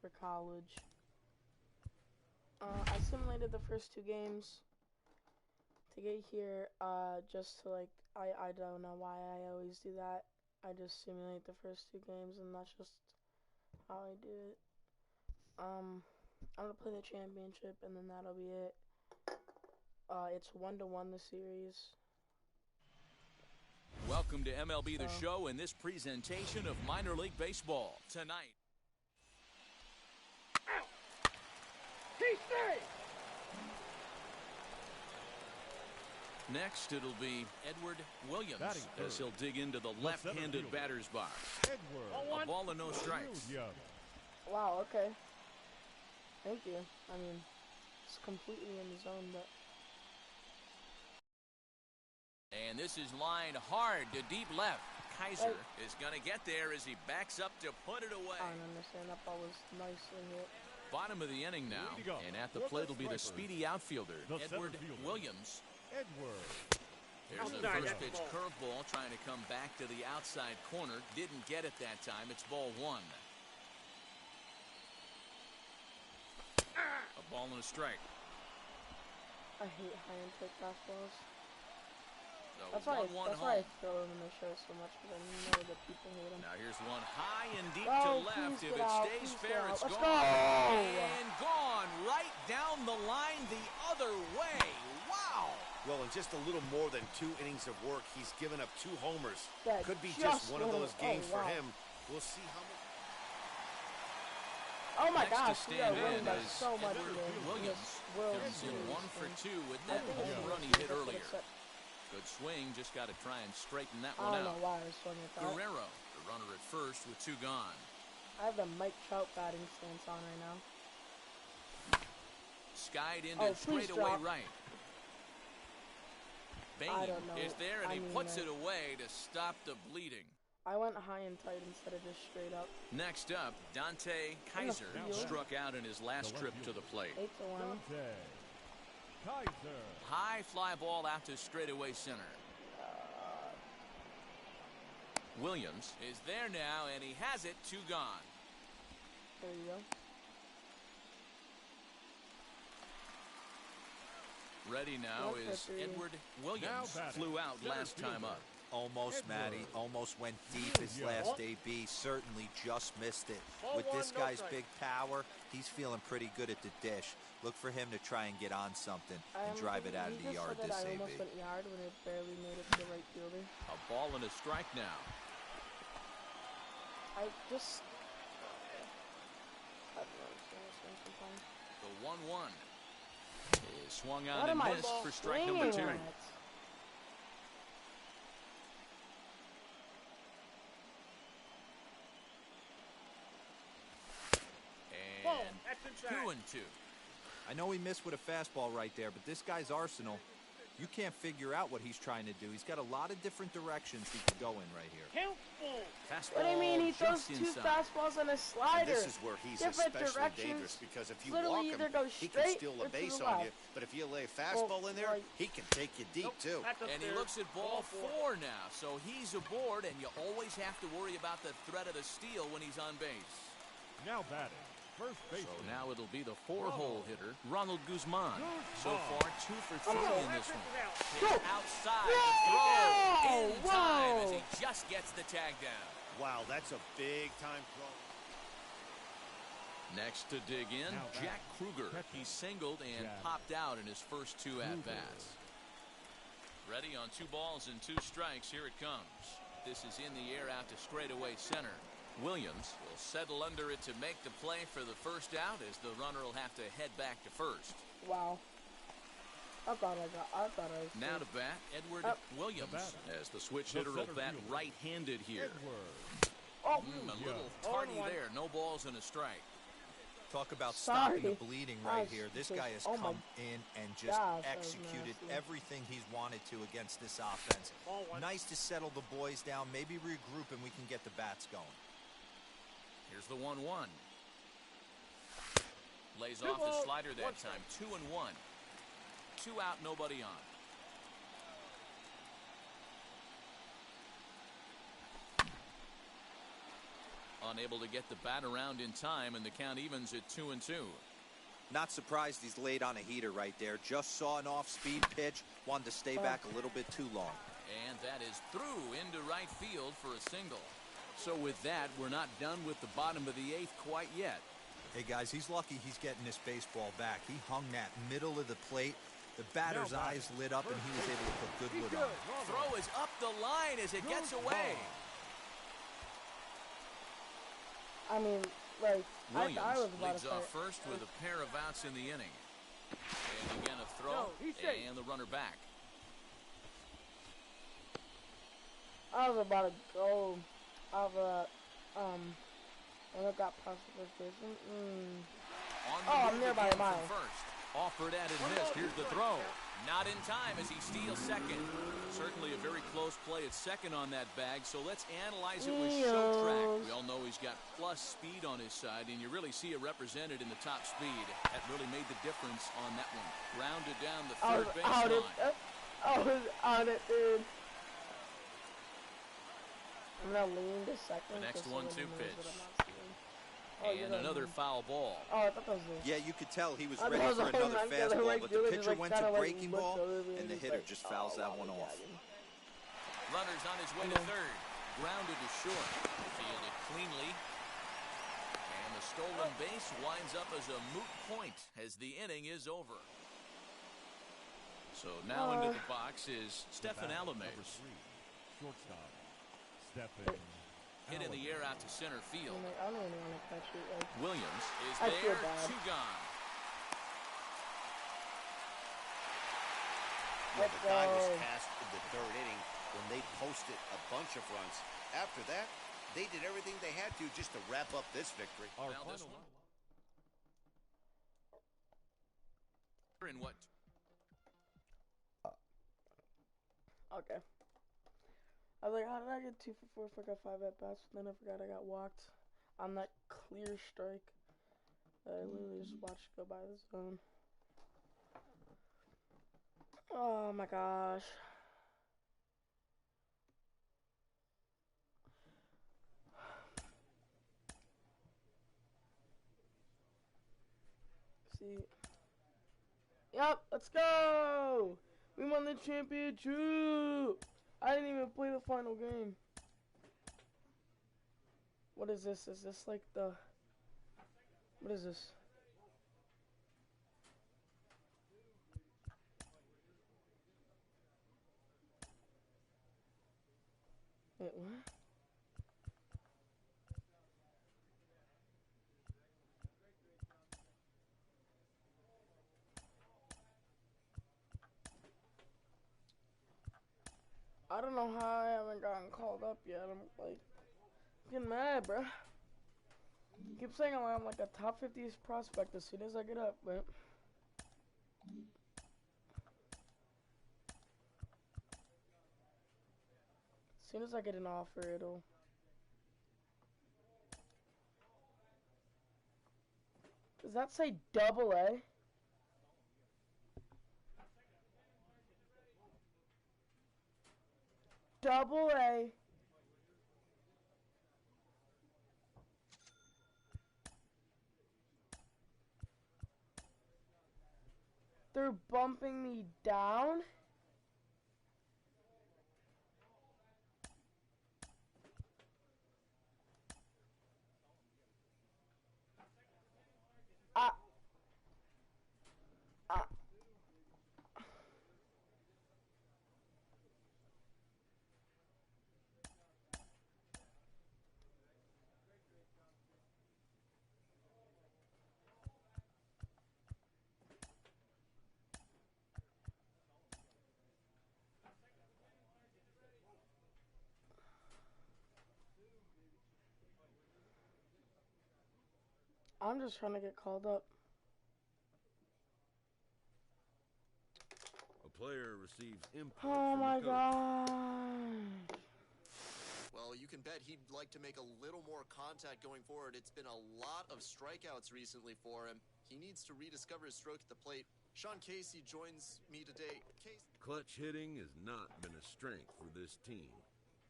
for college. I simulated the first 2 games to get here, just to like, I don't know why I always do that. I just simulate the first 2 games, and that's just how I do it. I'm gonna play the championship, and then that'll be it. It's 1-1 the series. Welcome to MLB The Show in this presentation of minor league baseball tonight. Next, it'll be Edward Williams as he'll dig into the left-handed batter's box. A ball and no strikes. Wow, okay. Thank you. I mean, it's completely in the zone, but... And this is lined hard to deep left. Kaiser is going to get there as he backs up to put it away. I don't understand. That ball was nicely hit. Bottom of the inning now. And at the plate will be the speedy outfielder, Edward Williams. There's a first pitch curveball trying to come back to the outside corner. Didn't get it that time. It's ball 1. A ball and a strike. I hate high intake fastballs. So that's why I throw them in the show so much, because I know that people hate them. Now here's one high and deep to left. If it stays fair, it's gone. And gone right down the line the other way. Wow. Well, in just a little more than 2 innings of work, he's given up 2 homers. That could be just one of those games for him. We'll see how much. Oh my gosh, we are winning by so much. Williams comes in 1 for 2 with that home run he hit earlier. Good swing, just got to try and straighten that one out. I don't know why I was swinging at that. Guerrero, the runner at first with 2 gone. I have the Mike Trout batting stance on right now. Skied into straightaway right. Bain is there, and he puts it away to stop the bleeding. I went high and tight instead of just straight up. Next up, Dante Kaiser struck out in his last trip to the plate. 8-1. High fly ball out to straightaway center. Williams is there now, and he has it. 2 gone. There you go. Ready now is Edward Williams. Flew out last time up. Almost, Matty. Almost went deep his last AB. Certainly just missed it. With this guy's big power, he's feeling pretty good at the dish. Look for him to try and get on something and drive it out of the yard this AB. I almost went yard when it barely made it to the right fielder. A ball and a strike now. I just... I don't know. The 1-1 is swung on and missed for strike number 2. And 2-2. I know he missed with a fastball right there, but this guy's arsenal, you can't figure out what he's trying to do. He's got a lot of different directions he could go in right here. Fastball. What do you mean? He throws 2 fastballs and a slider. And this is where he's especially dangerous, because if you walk him, he can steal a base on you. But if you lay a fastball in there, he can take you deep too. And he looks at ball 4 now, so he's aboard, and you always have to worry about the threat of the steal when he's on base. Now batting. First base. So now it'll be the 4-hole hitter, Ronald Guzman. So far, 2 for 3 in this one. Hit outside the throw in time as he just gets the tag down. Wow, that's a big-time throw. Next to dig in, Jack Kruger. He singled and popped out in his first 2 at-bats. Ready on 2 balls and 2 strikes. Here it comes. This is in the air out to straightaway center. Williams will settle under it to make the play for the first out, as the runner will have to head back to first. Wow. I thought I was now to bat, Edward Williams, as the switch hitter will bat right-handed here. A little tardy there. No balls and a strike. Talk about stopping the bleeding right here. This guy has come in and just executed everything he's wanted to against this offense. Nice to settle the boys down, maybe regroup, and we can get the bats going. Here's the 1-1. Lays off the slider that time. 2-1. 2 out, nobody on. Unable to get the bat around in time, and the count evens at 2-2. Not surprised he's laid on a heater right there. Just saw an off-speed pitch. Wanted to stay back a little bit too long. And that is through into right field for a single. So with that, we're not done with the bottom of the 8th quite yet. Hey, guys, he's lucky he's getting this baseball back. He hung that middle of the plate. The batter's eyes lit up, and he was able to put good wood on it. Throw is up the line as it gets away. I mean, like, Williams I was about leads to off first with a pair of outs in the inning. And again a throw, and the runner back. I was about to go over when it got past the first baseman. Oh, I'm nearby a mile. First. Offered at and missed. Here's the throw. Not in time as he steals second. Certainly a very close play at second on that bag, so let's analyze it with show track. We all know he's got plus speed on his side, and you really see it represented in the top speed. That really made the difference on that one. Rounded down the third baseline. I was on it, dude. I'm gonna lean to second. The next 1-2 pitch. And another foul ball. Oh, I thought that was it. Yeah, you could tell he was ready for another fastball, but the pitcher went to breaking ball, and the hitter just fouls that one off. Runner's on his way to third. Grounded to short. Fielded cleanly. And the stolen base winds up as a moot point as the inning is over. So now into the box is Stephen Alamez. Shortstop, Stephen. Hit in the air out to center field. I don't even want to catch it. Like, Williams is there, 2 gone. Yeah, the guy was cast in the 3rd inning when they posted a bunch of runs. After that, they did everything they had to just to wrap up this victory. Now this one. In what? Okay. I was like, how did I get 2 for 4 if I got 5 at-bats? Then I forgot I got walked on that clear strike that I literally just watched go by the zone. Oh my gosh. See. Yep, let's go! We won the championship! I didn't even play the final game. What is this? Is this like the... What is this? Wait, what? I don't know how I haven't gotten called up yet. I'm like getting mad, bro. You keep saying I'm like a top 50 prospect as soon as I get up, but as soon as I get an offer, it'll. Does that say AA? AA. They're bumping me down? I'm just trying to get called up. A player receives input Oh from my the coach. god. Well, you can bet he'd like to make a little more contact going forward. It's been a lot of strikeouts recently for him. He needs to rediscover his stroke at the plate. Sean Casey joins me today. Clutch hitting has not been a strength for this team,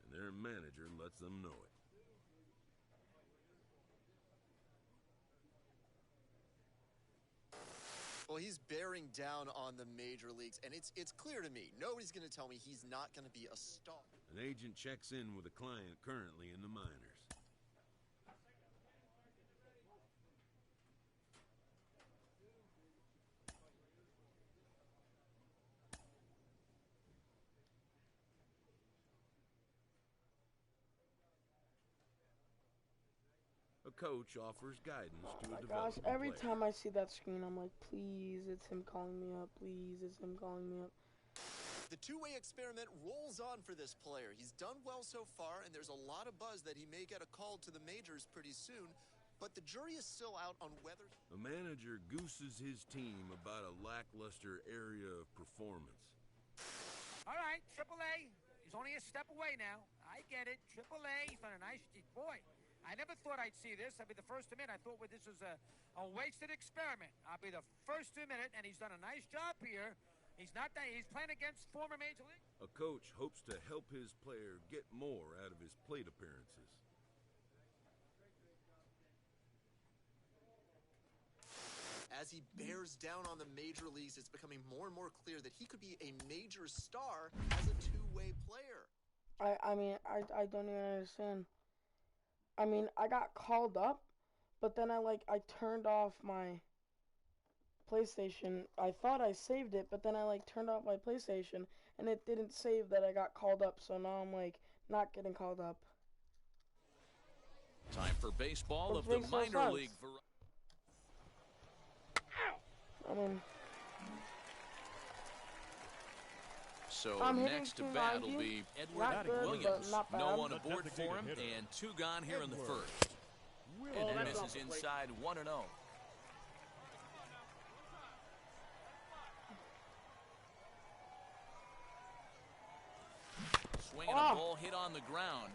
and their manager lets them know it. Well, he's bearing down on the major leagues, and it's clear to me. Nobody's going to tell me he's not going to be a star. An agent checks in with a client currently in the minors. A coach offers guidance to a Gosh, developing every player. time I see that screen, I'm like, please, it's him calling me up. Please, it's him calling me up. The two-way experiment rolls on for this player. He's done well so far, and there's a lot of buzz that he may get a call to the majors pretty soon, but the jury is still out on whether... A manager gooses his team about a lackluster area of performance. All right, AAA. He's only a step away now. I get it. AAA. He's done a nice... Boy, I never thought I'd see this. I'll be the first to admit I thought this was a wasted experiment. I'll be the first to admit it, and he's done a nice job here. He's playing against former Major League. A coach hopes to help his player get more out of his plate appearances. As he bears down on the major leagues, it's becoming more and more clear that he could be a major star as a two-way player. I mean, I don't even understand. I mean, I got called up, but then I turned off my PlayStation. I thought I saved it, but then I turned off my PlayStation and it didn't save that I got called up, so now I'm not getting called up. Time for baseball of Which the makes no minor sense. league variety. I mean, So I'm hitting next to bat will 290. be Edward Not good, Williams. but not No bad. one aboard for him, Designated hitter. and 2 gone here in the Edward first. And he Williams. misses inside 1-0. Swinging a ball hit on the ground.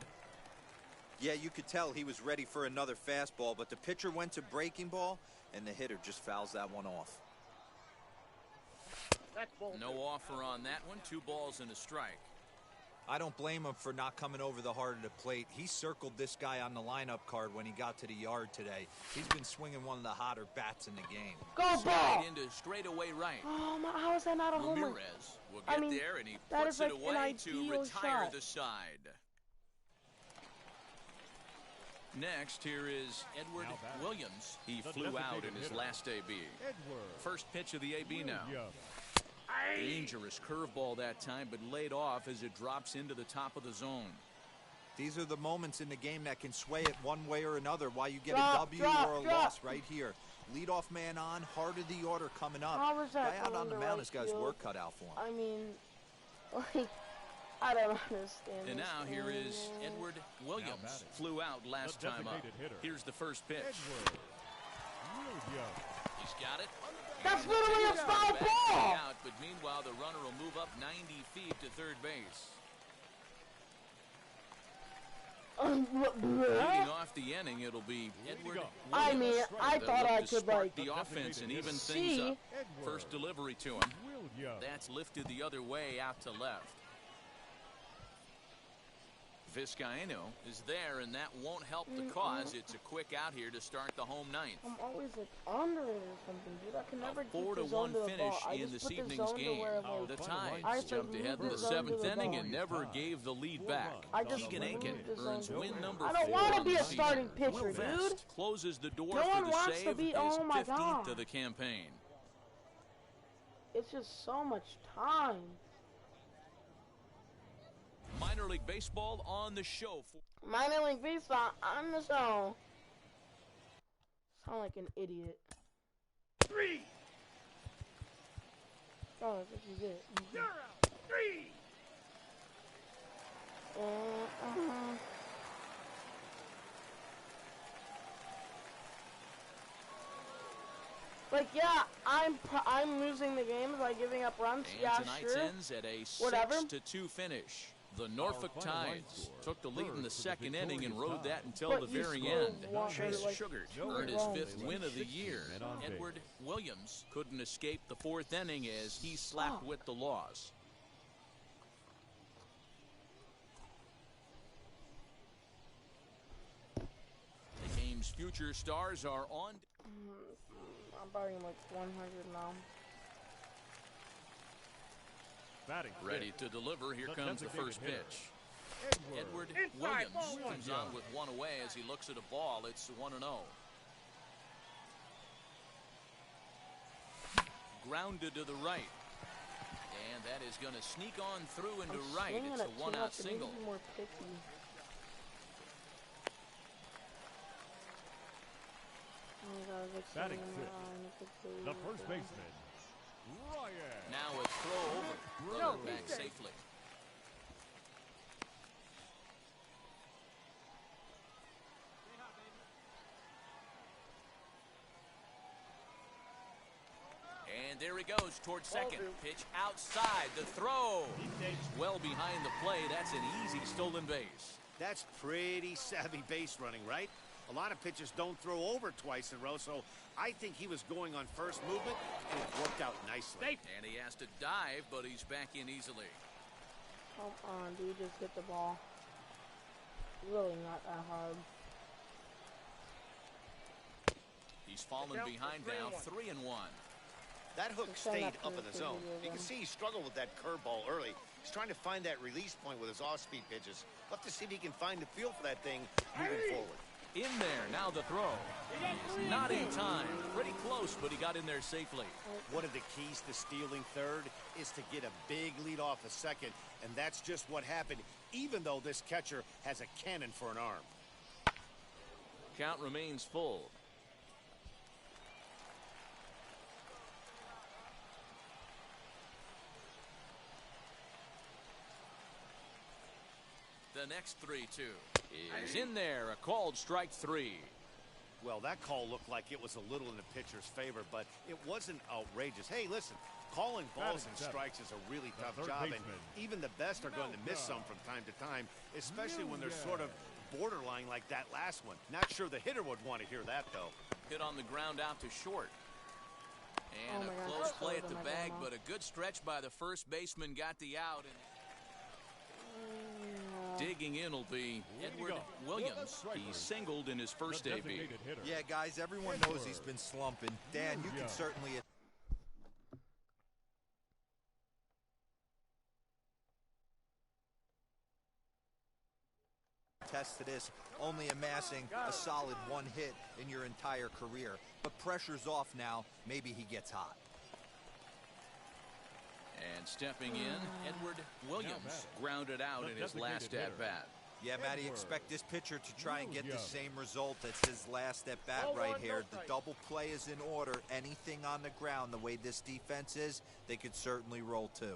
Yeah, you could tell he was ready for another fastball, but the pitcher went to breaking ball, and the hitter just fouls that one off. No offer on that one. 2 balls and a strike. I don't blame him for not coming over the heart of the plate. He circled this guy on the lineup card when he got to the yard today. He's been swinging one of the hotter bats in the game. go ball! Slide into straightaway right. Oh my, how is that not a homer? Ramirez will get there, and he that puts is it an away to ideal retire shot. the side. Next, here is Edward Now batting. Williams. He The flew out in designated his hitter. last AB. Edward First pitch of the AB now. Williams. Dangerous curveball that time, but laid off as it drops into the top of the zone. These are the moments in the game that can sway it one way or another, why you get Drop, a W drop, or a drop. loss right here. Leadoff man on, heart of the order coming up. How was that Guy out going on the to mound right has got his field? work cut out for him. I mean, I don't understand. And this now here thing, is man. Edward Williams. batting. Flew out last The time up. designated hitter. Here's the first pitch. Edward Williams. He's got it. That's And he'll literally take a it foul back to ball! the out, but meanwhile, the runner will move up 90 feet to third base. Leading off the inning, it'll be Edward Williams. I mean, I They'll thought look I to could, spark the offense and even things see. up. Edward First delivery to him. Williams. That's lifted the other way out to left. Vizcaino is there, and that won't help the cause. It's a quick out here to start the home ninth. I'm always under it or something, dude. I can never A get the 4-1 zone to the finish ball. I in just this put the evening's zone to game. where, The I Tides said jumped ahead in move the the zone to 7th the inning ball. and never gave the lead back. I just Keegan moved Aiken the zone earns to the win ball. number I don't 4 want to on be the a starting season. pitcher, Will dude. Vest closes the door No for one the wants to save, be- his oh my 15th God. of the campaign. It's just so much time. Minor League Baseball on the show. Minor League Baseball on the show. Sound like an idiot. 3. Oh, that's what you get. You're out. 3. Like, yeah, I'm losing the game by giving up runs. And Yeah, tonight's sure. ends at a Whatever. 6-2 finish. The Norfolk Our final line Tides score, took the lead in the first for the second inning and victorious rode that Tides. until But the you very scored end. one, Chase like, Sugar no earned his wrong. 5th win of the 16 year. men on base. Edward Williams couldn't escape the 4th inning as he slapped with the loss. The game's future stars are on. I'm buying like 100 now. Batting Ready to deliver. Here comes the first pitch. Edward Williams comes on with one away as he looks at a ball. It's 1-0. Grounded to the right. And that is going to sneak on through into right. It's a one-out single. More picky. Batting fifth, the first baseman, Ryan. Now it's throw over. Runner back safely. And there he goes towards second. Pitch outside. The throw. He's well behind the play. That's an easy stolen base. That's pretty savvy base running, right? A lot of pitchers don't throw over twice in a row, so I think he was going on first movement, and it worked out nicely. And he has to dive, but he's back in easily. Come on, dude, just hit the ball. Really not that hard. He's fallen behind now, 3-1. That hook stayed up in the zone. You can see he struggled with that curveball early. He's trying to find that release point with his off-speed pitches. We'll have to see if he can find the feel for that thing moving forward. In there, now the throw. He's not in time. Pretty close, but he got in there safely. One of the keys to stealing third is to get a big lead off a second, and that's just what happened, even though this catcher has a cannon for an arm. Count remains full. The next 3-2 is in there, a called strike 3. Well, that call looked like it was a little in the pitcher's favor, but it wasn't outrageous. Hey, listen, calling balls and strikes is a really tough job, and even the best are going to miss some from time to time, especially when they're sort of borderline like that last one. Not sure the hitter would want to hear that, though. Hit on the ground out to short. And a close play at the bag, but a good stretch by the first baseman got the out. And digging in will be Edward Williams. He's singled in his first AB. Yeah, guys, everyone knows he's been slumping. Dan, you can certainly attest to this, only amassing a solid one hit in your entire career. But pressure's off now. Maybe he gets hot. And stepping in, Edward Williams grounded out in his last at-bat. Yeah, Matty, expect this pitcher to try and get the same result as his last at-bat right here. The double play is in order. Anything on the ground, the way this defense is, they could certainly roll too.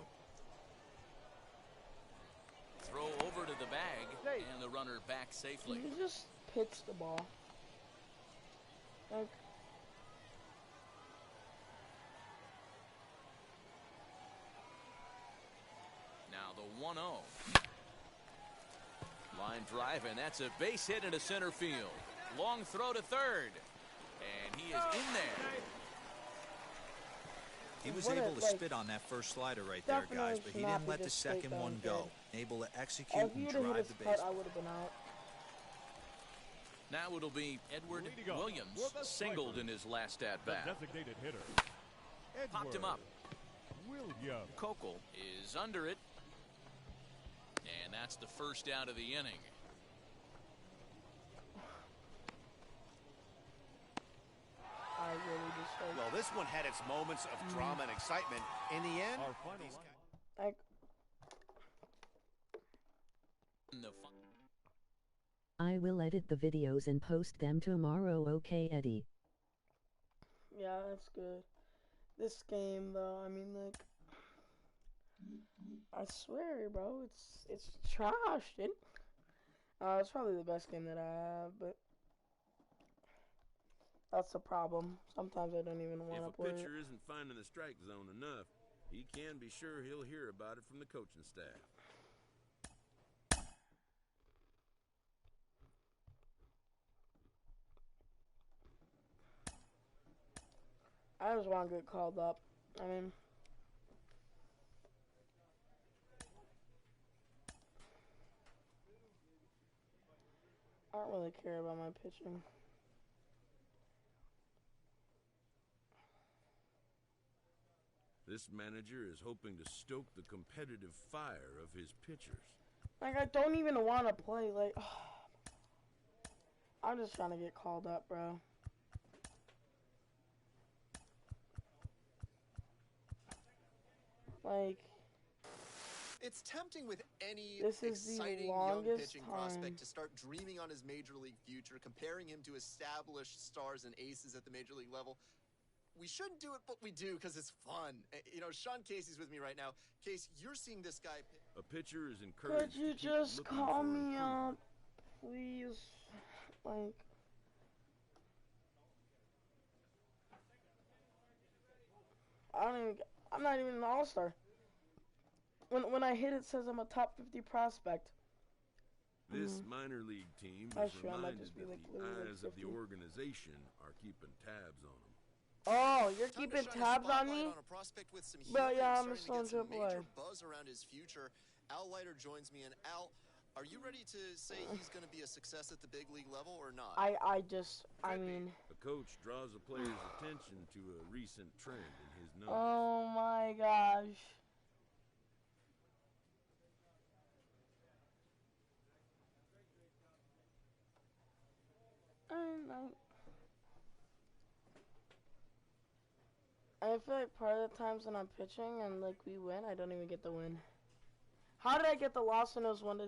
Throw over to the bag, and the runner back safely. He just pitched the ball. Like, now the 1-0. Line drive, and that's a base hit into center field. Long throw to third, and he is in there. He was able to spit on that first slider right there, guys, but he didn't let the second one go. Able to execute and drive the base. I would have been out. Now it'll be Edward Williams, singled in his last at-bat. Designated hitter. Popped him up. Williams. Kokel is under it. And that's the first out of the inning. I really just well, this one had its moments of drama and excitement. In the end, like, I will edit the videos and post them tomorrow, okay, Eddie? yeah, that's good. This game, though, I mean, like, I swear, bro, it's trash, dude. It's probably the best game that I have, but that's the problem. Sometimes I don't even want to play it. If a pitcher isn't finding the strike zone enough, he can be sure he'll hear about it from the coaching staff. I just want to get called up. I mean, I don't really care about my pitching. This manager is hoping to stoke the competitive fire of his pitchers. Like, I don't even want to play. Like, I'm just trying to get called up, bro. Like, it's tempting with any exciting young pitching time. prospect to start dreaming on his major league future, comparing him to established stars and aces at the major league level. We shouldn't do it, but we do because it's fun. You know, Sean Casey's with me right now. Case, you're seeing this guy. A pitcher is encouraged. Could you to keep just looking call for me improvement. up, please? Like, I'm not even an all-star. When I hit it says I'm a top 50 prospect. This minor league team Oh, is sure, I might reminded just be that like the literally like eyes of the 50. organization are keeping tabs on him. Oh, you're Time to keeping shine a tabs on spotlight me? on a prospect with some But helium, yeah, I'm starting still to in get some major AAA. buzz around his future. Al Leiter joins me, and Al, are you ready to say he's going to be a success at the big league level or not? I mean. A coach draws a player's attention to a recent trend in his numbers. Oh my gosh. I feel like part of the times when I'm pitching and like we win, I don't even get the win. How did I get the loss when it was 1-0?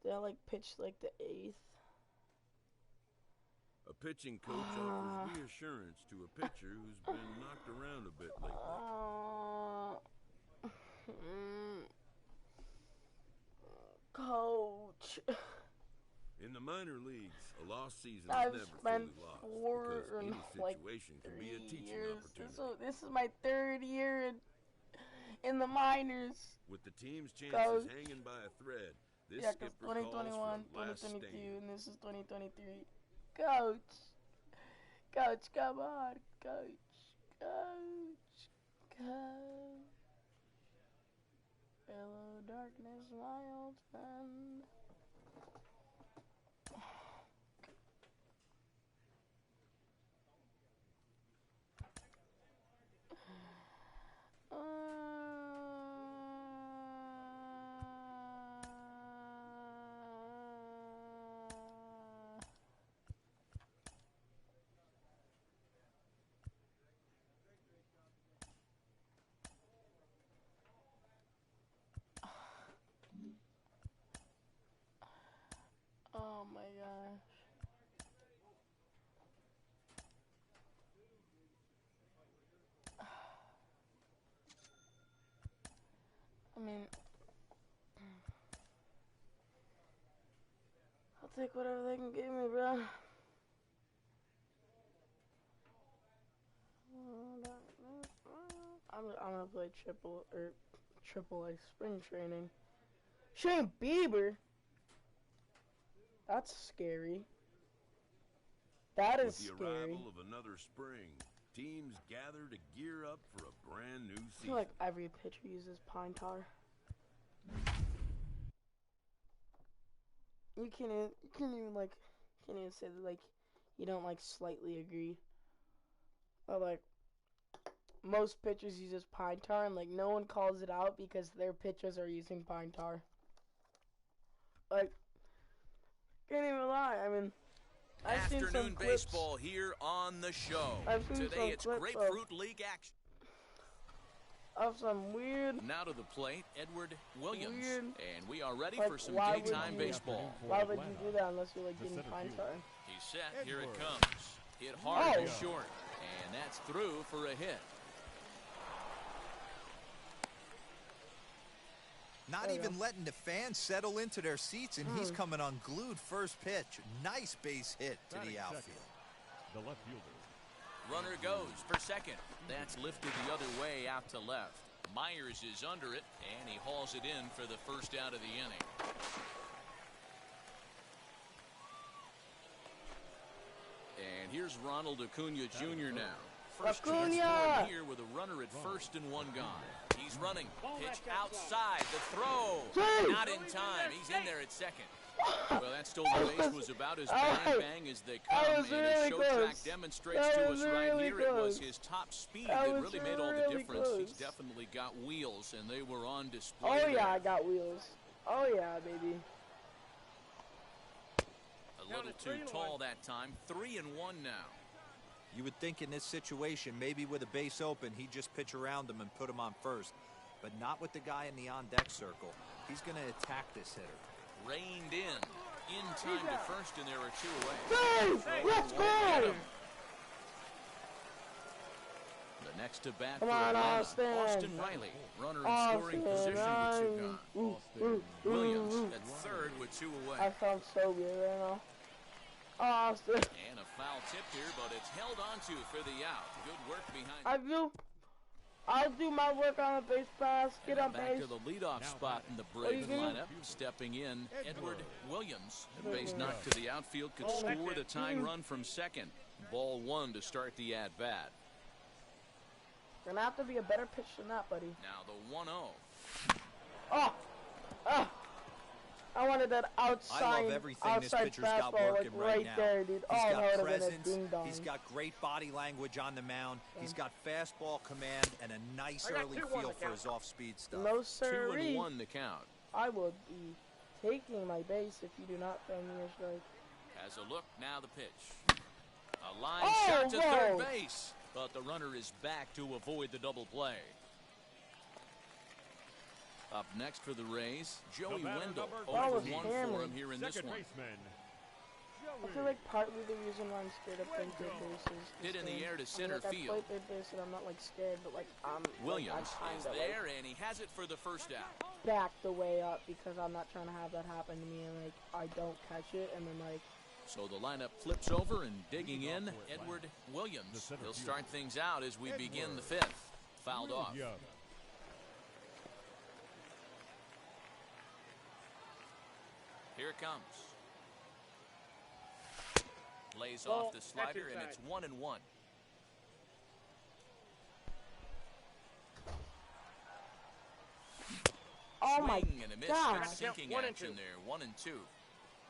Did I like pitch like the 8th? A pitching coach offers reassurance to a pitcher who's been knocked around a bit lately. Coach. In the minor leagues, a lost season is I've never spent fully lost because any situation can be a teaching years. opportunity. This is my 3rd year in the minors. With the team's chances hanging by a thread, this Yeah, because skipper 2021, calls for a last 2022, stand. and this is 2023. Coach, come on, coach. Hello, darkness, my old friend. Oh my gosh. I mean, I'll take whatever they can give me, bro. I'm gonna play AAA spring training. Shane Bieber. That's scary. That is scary. With the arrival of another spring, teams gather to gear up for a brand new season. I feel like every pitcher uses pine tar. You can't even say that, like, you don't, like, slightly agree. Or, like, most pitchers uses pine tar, and, like, no one calls it out because their pitchers are using pine tar. Like, can't even lie. I mean, I've seen some Afternoon clips. baseball here on the show. I've seen Today some it's clips Grapefruit League action. Of some weird. Now to the plate, Edward Williams. Weird. And we are ready Like, for some why would daytime you- baseball. Why would you do that unless you're, like, getting pine tar? He's set. Here it comes. Hit hard and short. And that's through for a hit. Not even letting the fans settle into their seats, and he's coming unglued first pitch. Nice base hit to the outfield. The left fielder. Runner goes for second. That's lifted the other way out to left. Myers is under it, and he hauls it in for the first out of the inning. And here's Ronald Acuna Jr. now. First chance scoring here with a runner at first and one gone. He's running. Pitch outside. The throw. Not in time. He's in there at second. Well, that stolen base was about as bang as they come, and his show track demonstrates to us right here it was his top speed that really made all the difference. He's definitely got wheels, and they were on display. Oh yeah, I got wheels. Oh yeah, baby. A little too tall that time. 3-1 now. You would think in this situation, maybe with a base open, he'd just pitch around him and put him on first. But not with the guy in the on-deck circle. He's going to attack this hitter. Reined in time to first, and there are 2 away. Hey, let's go! The next to bat Come for on, Atlanta, Austin Riley. Runner in scoring position with 2 gone. Williams at third with 2 away. I sound so good right now. Austin. And a foul tip here, but it's held onto for the out. Good work behind. I'll do my work on the base pass. Get on back base. to the leadoff spot in the Braves lineup. Stepping in, Edward Williams. Base knocked to the outfield, could score the tying run from second. Ball 1 to start the at-bat. Gonna have to be a better pitch than that, buddy. Now the 1-0. I wanted that outside. I love everything this pitcher's got working right now. There, dude. He's got that presence. Ding dong. He's got great body language on the mound. He's got fastball command and a nice early feel for his off-speed stuff. No sir. 2-1 the count. I will be taking my base if you do not throw me a strike. As a look, now the pitch. A line shot to third base, but the runner is back to avoid the double play. Up next for the Rays, Joey Wendell. 0-1 for him here in this one. I feel like partly the reason why I'm scared of playing third base is hit in the air to center field. I play third base and I'm not like scared, but like Williams is there and he has it for the first out. Back the way up because I'm not trying to have that happen to me and like I don't catch it and then like. So the lineup flips over and digging in, Edward Williams. He'll start things out as we begin the 5th. Fouled off. Here it comes. Lays off the slider, and it's 1-1. Oh my Swing and a miss. God. Sinking action there. 1-2.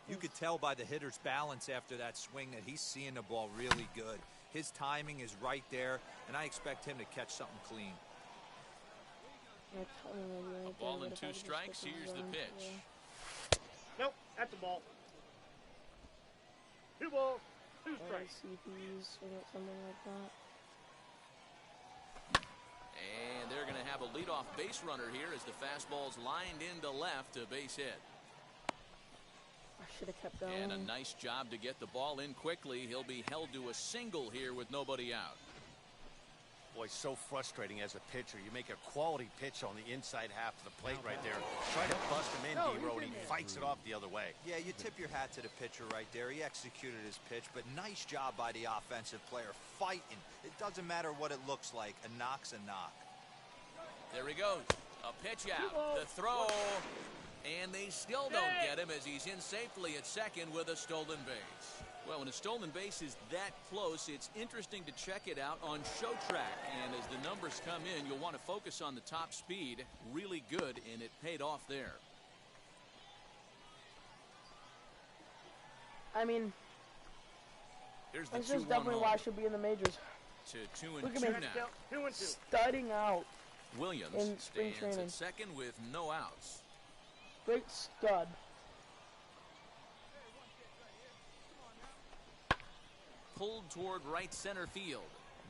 You could tell by the hitter's balance after that swing that he's seeing the ball really good. His timing is right there, and I expect him to catch something clean. A ball and 2 strikes. Here's the pitch. Nope, that's a ball. 2 balls, 2 strikes. Something like that. And they're going to have a leadoff base runner here as the fastball's lined into left to base hit. I should have kept going. And a nice job to get the ball in quickly. He'll be held to a single here with nobody out. Boy, so frustrating as a pitcher. You make a quality pitch on the inside half of the plate right there. Try to bust him in, D-Row, and he fights it off the other way. Yeah, you tip your hat to the pitcher right there. He executed his pitch, but nice job by the offensive player fighting. It doesn't matter what it looks like. A knock's a knock. There he goes. A pitch out. The throw. And they still don't get him as he's in safely at second with a stolen base. Well, when a stolen base is that close, it's interesting to check it out on show track. And as the numbers come in, you'll want to focus on the top speed. Really good, and it paid off there. I mean, here's the this is definitely why I should be in the majors. To 2-2 Look at me. now. 2-2. Studying out. Williams in spring stands training. at second with no outs. Great stud. Pulled toward right center field.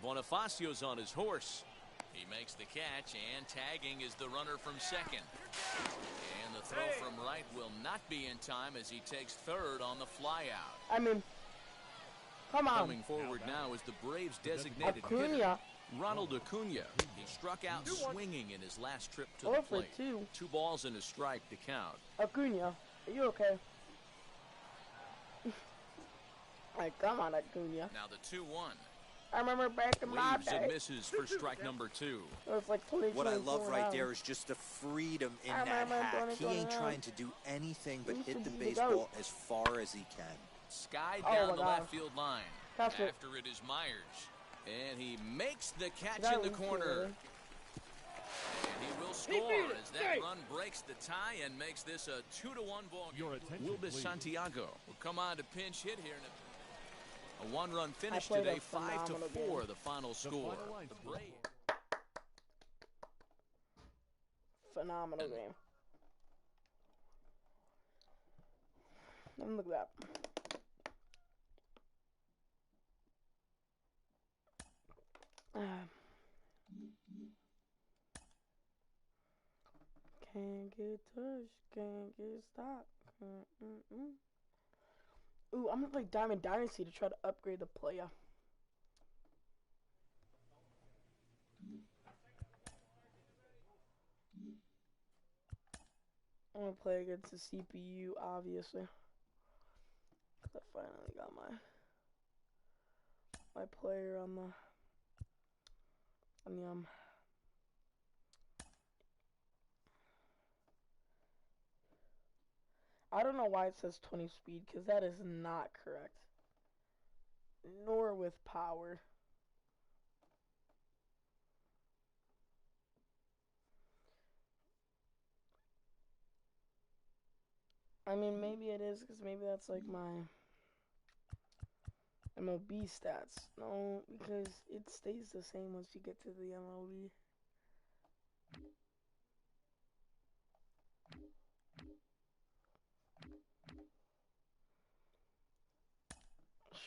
Bonifacio's on his horse. He makes the catch, and tagging is the runner from second. And the throw from right will not be in time as he takes third on the flyout. I mean, come on. Coming forward now is the Braves' designated Acuna. hitter, Ronald Acuna. He struck out swinging in his last trip to the 4 for plate. 2. 2 balls and a strike to count. Acuna, are you okay? Like, come on, Acuna. Now the 2-1. I remember back in my Waves day. and misses for strike number 2. It was like 20, What I love 24 right hours. there is just the freedom in I that remember hack. He ain't 20 trying to do anything but He hit should the be the baseball GOAT. as far as he can. Skied Oh, down my the gosh. left field line. Catch it. After it is Myers. And he makes the catch That in the was corner. good. And He will score as that run breaks the tie and makes this a 2-1 ball game. Wilbur Santiago will come on to pinch hit here. A one-run finish today, 5-4, the final score. Phenomenal game. And look at that. Can't get touched, can't get stopped. Ooh, I'm gonna play Diamond Dynasty to try to upgrade the player. I'm gonna play against the CPU, obviously. I finally got my player on the I don't know why it says 20 speed, because that is not correct. Nor with power. I mean, maybe it is, because maybe that's like my MLB stats. No, because it stays the same once you get to the MLB.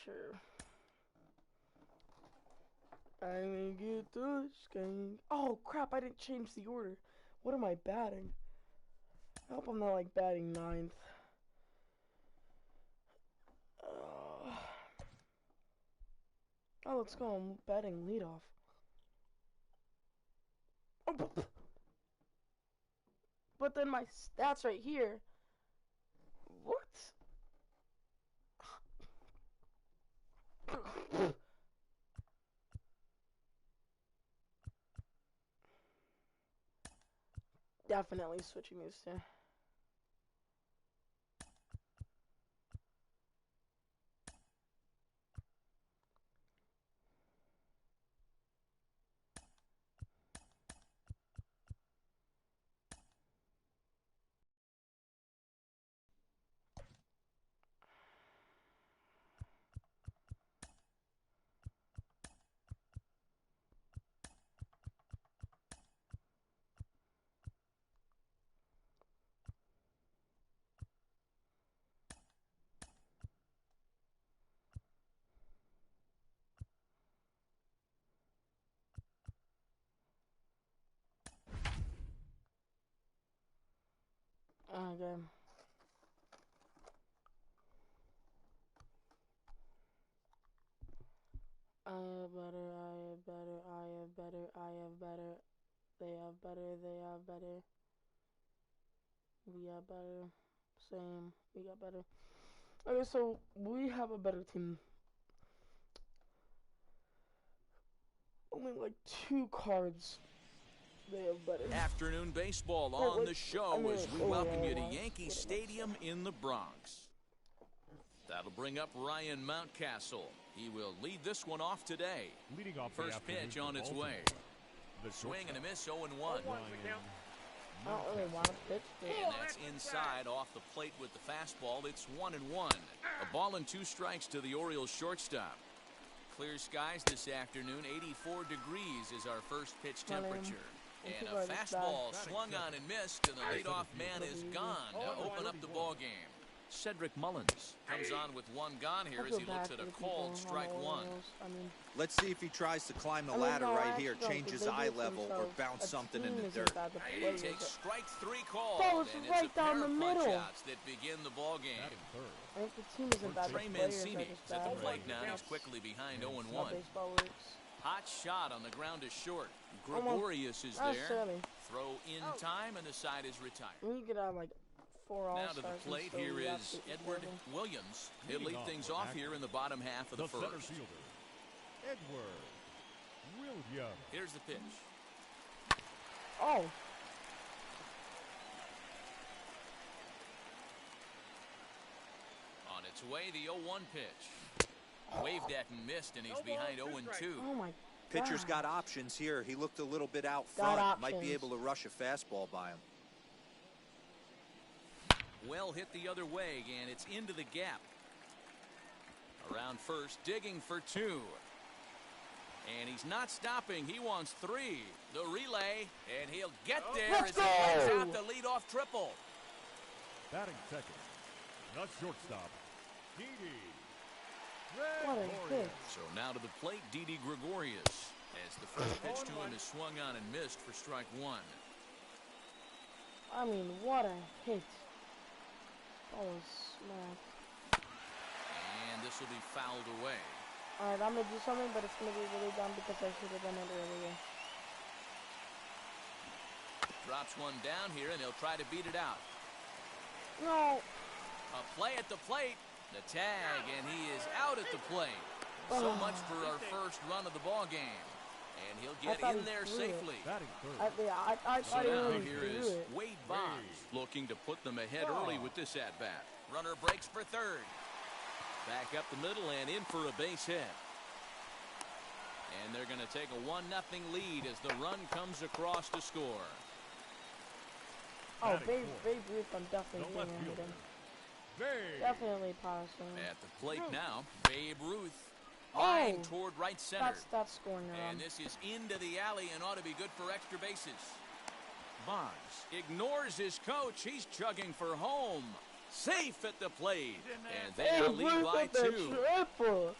Sure. I didn't get the skank. Oh crap, I didn't change the order. What am I batting? I hope I'm not like batting 9th. Oh, let's go. I'm batting leadoff. Oh, but then my stats right here. What? Definitely switching these two. Okay. I have better, I have better, I have better, I have better. They have better, they have better. We have better. Same. We got better. Okay, so we have a better team. Only like 2 cards. They have better. Afternoon baseball on the show as we welcome you to Yankee Stadium in the Bronx. That'll bring up Ryan Mountcastle. He will lead this one off today. Leading off first pitch on its way. The swing and a miss, 0-1. I don't really want to pitch. And that's inside off the plate with the fastball. It's 1-1. A ball and 2 strikes to the Orioles shortstop. Clear skies this afternoon. 84 degrees is our first pitch temperature. And a fastball swung on and missed, and the leadoff man is gone to open up the ball game. Cedric Mullins comes on with 1 gone here as he looks at a called strike 1. Let's see if he tries to climb the ladder right here, change his eye level, or bounce something in the dirt. He takes strike 3 called, and it's right a pair down the of middle. punch-outs that begin the ball game. I think the team isn't bad. Trey Mancini is at the plate now. He's quickly behind 0-1. Baseball works. Hot shot on the ground is short. Gregorius is there. Throw in time, and the side is retired. We could have like 4 all-stars. Now to the plate, here is Edward Williams. He'll lead things off here in the bottom half of the first. Center fielder, Edward Williams. Here's the pitch. Oh. On its way, the 0-1 pitch. Waved at and missed, and he's behind 0-2. Oh my Pitcher's gosh. got options here. He looked a little bit out Got front. Might be options. able to rush a fastball by him. Well hit the other way, and it's into the gap. Around first, digging for 2. And he's not stopping. He wants 3. The relay, and he'll get there as he lets out the leadoff triple. Batting second, the shortstop, Didi. What a hit. So now to the plate, Didi Gregorius, as the first pitch to him is swung on and missed for strike 1. I mean, what a hit. That was smacked. And this will be fouled away. Alright, I'm going to do something, but it's going to be really dumb because I should have done it earlier. Drops one down here, and he'll try to beat it out. No. A play at the plate. The tag, and he is out at the plate. So much for our first run of the ball game. And he'll get in there safely. I So thought now he here really is threw it. Wade Boggs looking to put them ahead early with this at-bat. Runner breaks for third. Back up the middle and in for a base hit. And they're going to take a 1-0 lead as the run comes across to score. Oh, Babe Ruth, I'm definitely doing him. Definitely passing. At the plate now, Babe Ruth. Line toward right center. That's scoring now. And this is into the alley and ought to be good for extra bases. Boggs ignores his coach. He's chugging for home. Safe at the plate. And they lead by 2. Triple.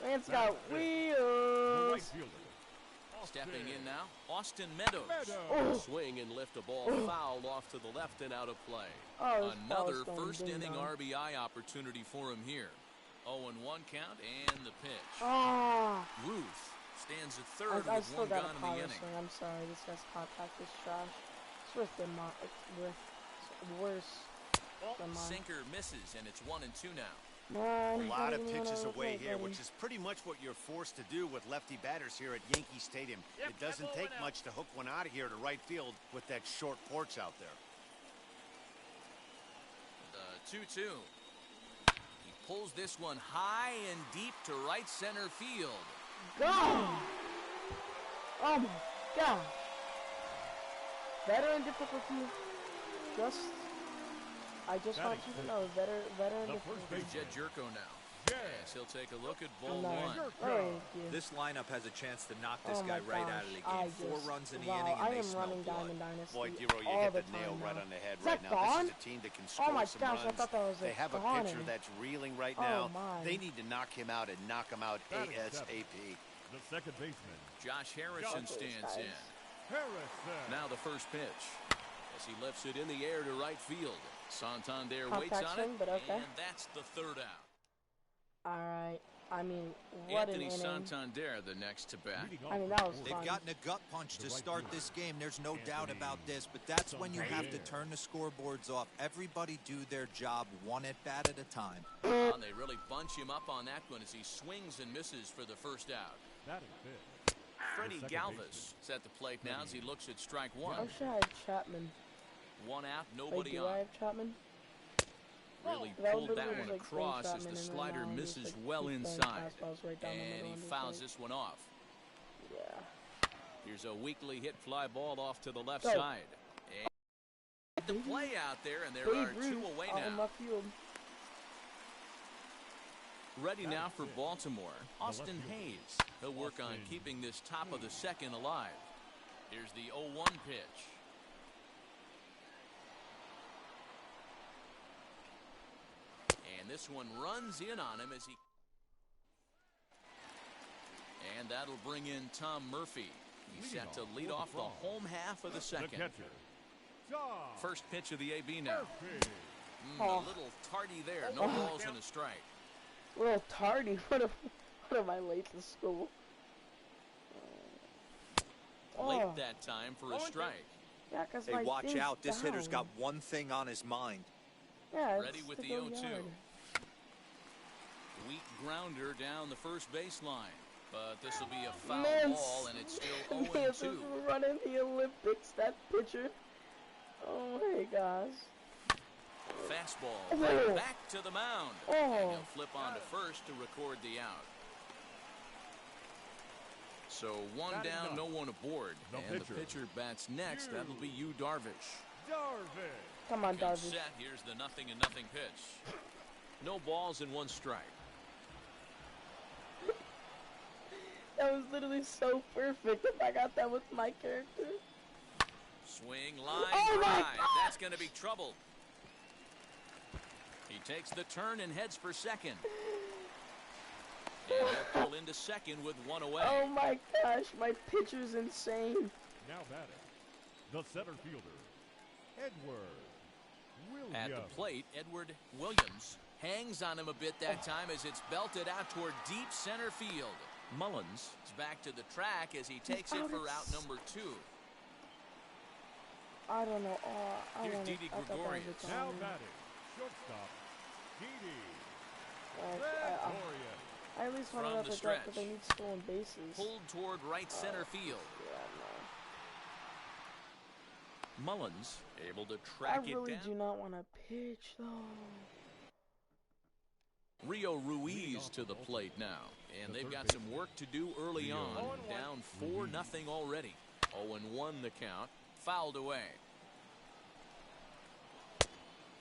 Man's got wheels. Stepping in now, Austin Meadows. Swing and lift a ball fouled off to the left and out of play. Another first inning RBI opportunity for him here. 0-1 count and the pitch. Ruth stands at third with one gone in the inning. I'm sorry, this guy's contact is trash. It's worse than mine. It's worse than mine. Sinker misses, and it's 1-2 now. A lot of pitches away here, which is pretty much what you're forced to do with lefty batters here at Yankee Stadium. It doesn't take much to hook one out of here to right field with that short porch out there. The 2-2. He pulls this one high and deep to right center field. God! Oh my God! Veteran difficulty. I just want you to know, veteran difficulty. Jed Jerko now. Yes, he'll take a look at ball 1. This lineup has a chance to knock this guy right out of the game. 4 runs in the inning, and they smell blood. Boy, Dero, you hit the nail right on the head right now. This is a team that can score some runs. I thought that was they have a pitcher that's reeling right now. They need to knock him out and knock him out ASAP. The second baseman, Josh Harrison stands in. Now the first pitch. As he lifts it in the air to right field. Santander waits on it, and that's the third out. Alright, I mean, what Anthony an inning. Santander, the next to bat. I mean, that was They've fun. gotten a gut punch to start this game. There's no doubt about this, but that's when you have to turn the scoreboards off. Everybody do their job one at bat at a time. And they really bunch him up on that one as he swings and misses for the first out. Freddie Galvis is at the plate now as he looks at strike 1. I wish I had Chapman. 1 out, nobody do on. I have Chapman? Really pulled that one across as the slider misses well inside. And he fouls this one off. Yeah. Here's a weakly hit fly ball off to the left side. And the play out there, and there are 2 away now. Ready now for Baltimore, Austin Hayes. He'll work on keeping this top of the second alive. Here's the 0-1 pitch. And this one runs in on him as he... And that'll bring in Tom Murphy. He's set to lead off the home half of the second. First pitch of the AB now. A little tardy there. No balls and a strike. A little tardy. What am I late to school? Late that time for a strike. Yeah, hey, watch out. This hitter's got one thing on his mind. Yeah, ready with the 0-2. Weak grounder down the first baseline. But this will be a foul ball, and it's still 0-2. Running the Olympics, that pitcher. Oh my gosh. Fastball right back to the mound. And he'll flip on to first to record the out. So one down, no one aboard. And the pitcher bats next. That'll be you, Darvish. Come on, Darvish. Set. Here's the 0-0 pitch. No balls and one strike. That was literally so perfect. If I got that with my character. Swing, line, oh drive. That's going to be trouble. He takes the turn and heads for second. And he'll pull into second with one away. Oh my gosh, my pitcher's insane. Now batting, the center fielder, Edward Williams. At the plate, Edward Williams hangs on him a bit that time as it's belted out toward deep center field. Mullins is back to the track as he takes it for out number 2. I don't know. Here's Didi Gregorius. Now batting, shortstop, Didi Gregorius. I at least wanted to that, but they need stolen bases. Pulled toward right center field. Yeah, no. Mullins able to track it down. I really do not want to pitch, though. Rio Ruiz to the plate now. And they've got some work to do early on. Down 4-0 already. 0-1 the count. Fouled away.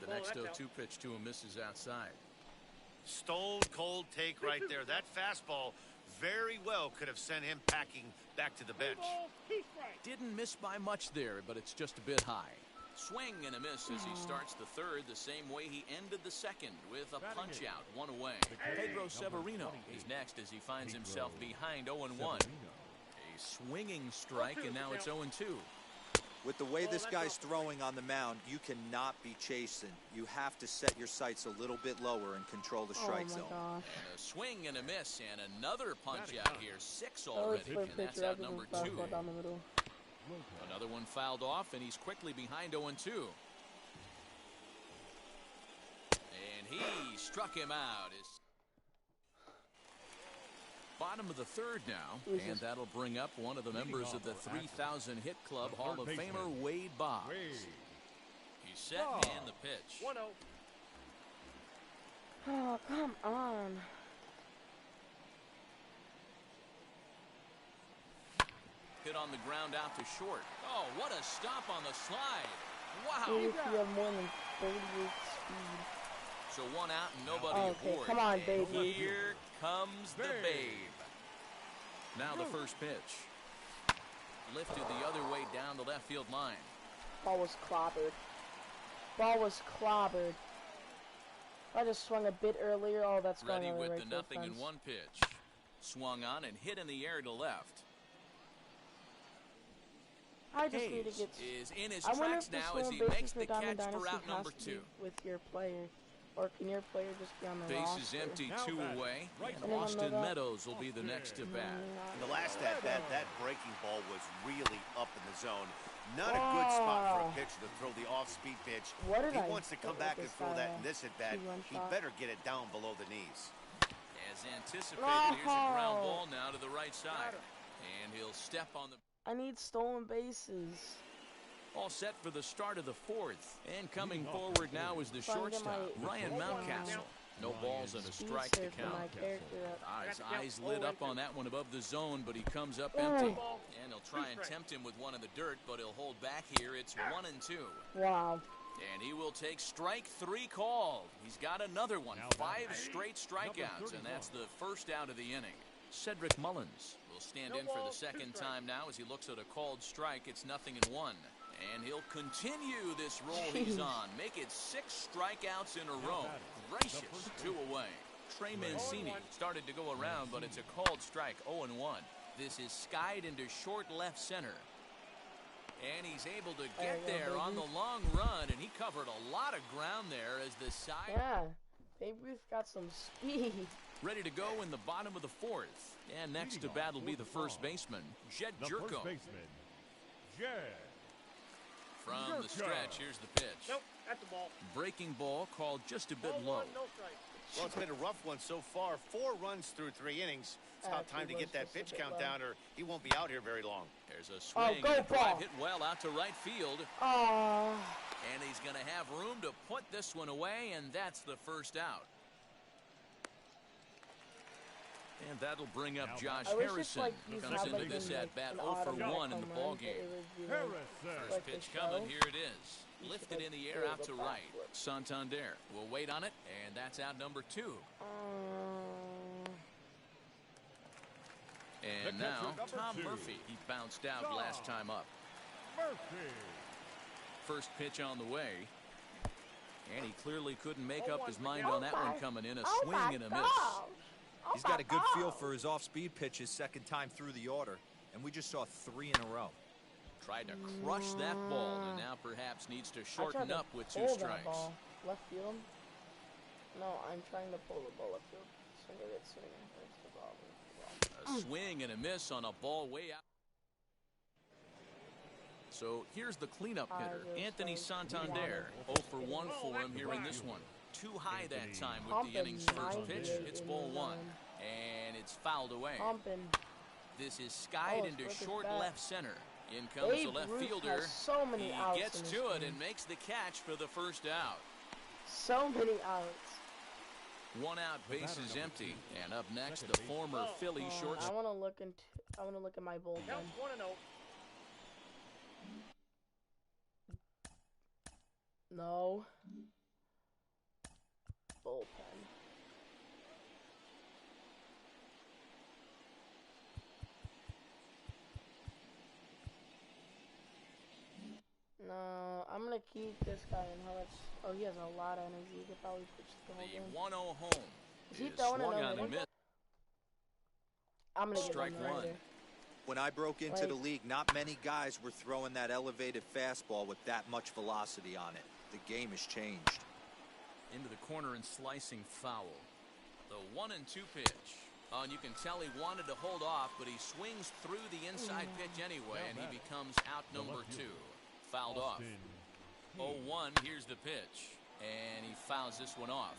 The next 0-2 pitch to him misses outside. Stone cold take right there. That fastball very well could have sent him packing back to the bench. Didn't miss by much there, but it's just a bit high. Swing and a miss as he starts the third the same way he ended the second with a punch out, one away. Pedro Severino is next as he finds himself behind 0-1. A swinging strike, and now it's 0-2. With the way this guy's throwing on the mound, you cannot be chasing. You have to set your sights a little bit lower and control the strike zone. Gosh. And a swing and a miss, and another punch out here. 6 already, and that's out number 2. Another one fouled off, and he's quickly behind 0-2. And he struck him out. Bottom of the third now, and that'll bring up one of the members of the 3,000 hit club, Hall of Famer Wade Boggs. He's set and the pitch. 1-0. Oh, come on. Hit on the ground out to short. Oh, what a stop on the slide. Wow. Maybe if you have more than 38 speed. So one out and nobody aboard. Come on, and baby. Here comes the babe. Now the first pitch. Lifted the other way down the left field line. Ball was clobbered. Ball was clobbered. I just swung a bit earlier. Oh, that's going ready on with right the 0-1 pitch. Swung on and hit in the air to left. I just need to get. Is in his tracks now as he makes the catch for out number 2. With your player, or can your player just be on the Base roster? is empty, 2 away. And Austin Meadows will be the next to bat. In the last at bat, that breaking ball was really up in the zone. Not a good spot for a pitcher to throw the off-speed pitch. If he wants to come back and throw that in this at bat, he better get it down below the knees. As anticipated, here's a ground ball now to the right side. And he'll step on the... I need stolen bases. All set for the start of the fourth. And coming forward now is the shortstop, Ryan Mountcastle. No balls and a strike to count. His eyes lit up on that one above the zone, but he comes up empty. And he'll try and tempt him with one in the dirt, but he'll hold back here. It's 1-2. Wow. And he will take strike 3 called. He's got another one. 5 straight strikeouts, and that's the first out of the inning. Cedric Mullins will stand in for the second time now as he looks at a called strike. It's 0-1. And he'll continue this roll he's on. Make it 6 strikeouts in a row. Gracious, 2 away. Trey Mancini started to go around, but it's a called strike, 0-1. This is skied into short left center. And he's able to get there on the long run, and he covered a lot of ground there as the side. Yeah, Babe Ruth got some speed. Ready to go in the bottom of the fourth. And next to bat will be the first baseman, Jed Jerko. From the stretch, here's the pitch. Nope, that's the ball. Breaking ball called just a bit low. Well, it's been a rough one so far. 4 runs through 3 innings. It's about time to get that pitch count down, or he won't be out here very long. There's a swing and a drive hit well out to right field. And he's going to have room to put this one away, and that's the first out. And that'll bring up Josh I wish Harrison, like who you comes have into like this an, at bat an 0 for automatic 1 in the home ball run, game. it would be like, First like the pitch show. coming, here it is. You Lifted should, in the like, air do out the to right. backflip. Santander will wait on it, and that's out number 2. And now, Tom Murphy. He bounced out last time up. First pitch on the way. And he clearly couldn't make up his mind on that one coming in. A swing and a miss. He's got a good feel for his off-speed pitches second time through the order. And we just saw 3 in a row. Tried to crush that ball, and now perhaps needs to shorten up with 2 strikes. Ball. Left field? No, I'm trying to pull the ball left field. Swing it, swing. There's the ball. A swing and a miss on a ball way out. So here's the cleanup hitter, Anthony Santander. 0 for 1 for him here in this one. Too high that time with the inning's first pitch. It's ball 1, and it's fouled away. This is skied into short left center. In comes the left fielder. He gets to it and makes the catch for the first out. So many outs. 1 out, base is empty, and up next, the former Philly shortstop. I want to look at my bullpen. No. Bullpen. No, I'm gonna keep this guy in how much. Oh, he has a lot of energy. He could probably pitch the whole game. The 1-0 home. Is he throwing swung it on and missed. I'm gonna strike give him 1. When I broke into the league, not many guys were throwing that elevated fastball with that much velocity on it. The game has changed. Into the corner and slicing foul. The 1-2 pitch. Oh, and you can tell he wanted to hold off, but he swings through the inside pitch anyway, and he becomes out number 2. Fouled off. 0-1, here's the pitch. And he fouls this one off.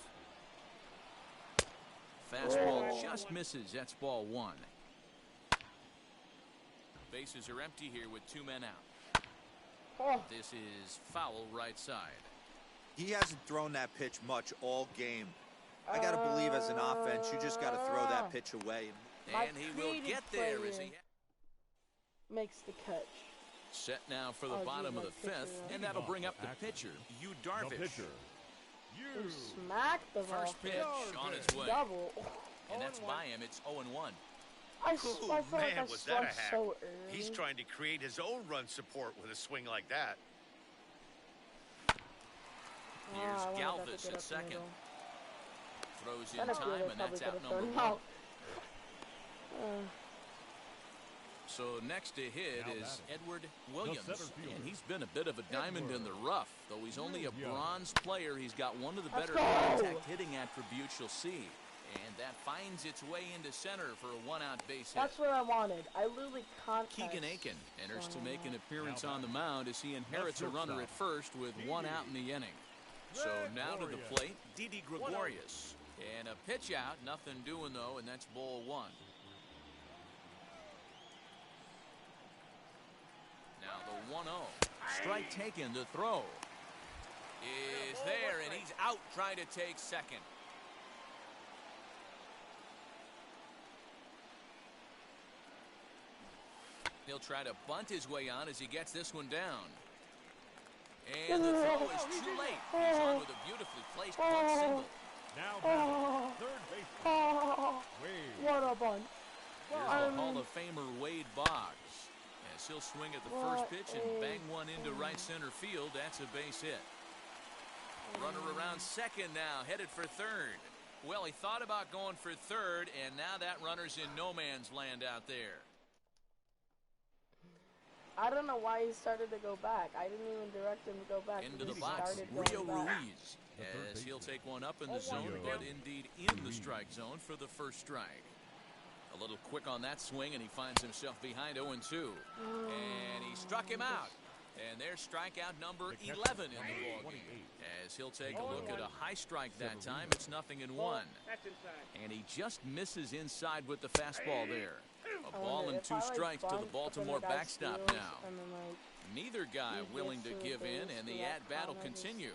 Fastball just misses. That's ball 1. Bases are empty here with 2 men out. This is foul right side. He hasn't thrown that pitch much all game. I got to believe as an offense, you just got to throw that pitch away. And he will get there as he makes the catch. Set now for the bottom of the 5th, and that'll bring up the pitcher, Yu Darvish. You smacked the ball. First pitch on its way. Double. And that's by him. It's 0-1. I feel like I was swung that a hack? so early. He's trying to create his own run support with a swing like that. Here's Galvis at second. Throws in time, and that's out number 1. So next to hit is Edward Williams, and he's been a bit of a diamond in the rough. Though he's only a bronze player, he's got one of the better contact hitting attributes you'll see. And that finds its way into center for a 1-out base hit. That's what I wanted. I literally contact. Keegan Aiken enters to make an appearance on the mound as he inherits a runner at first with 1 out in the inning. So now to the plate, Didi Gregorius. And a pitch out, nothing doing though, and that's ball 1. Now the 1-0. Strike taken, the throw is there, and he's out trying to take second. He'll try to bunt his way on as he gets this one down. And the throw is too late. He's on with a beautifully placed bunt single. Now third baseman. What a bunt. Here's the Hall of Famer Wade Boggs. As he'll swing at the first pitch and bang one into right center field. That's a base hit. Runner around second now, headed for third. Well, he thought about going for third, and now that runner's in no man's land out there. I don't know why he started to go back. I didn't even direct him to go back. Into the box, Rio Ruiz, as he'll take one up in the zone, but indeed in the strike zone for the first strike. A little quick on that swing, and he finds himself behind 0-2. And he struck him out. And there's strikeout number 11 in the ballgame. As he'll take a look at a high strike that time, it's 0-1. And he just misses inside with the fastball there. A ball and 2 strikes to the Baltimore backstop now. Neither guy willing to give in, and the at-bat will continue.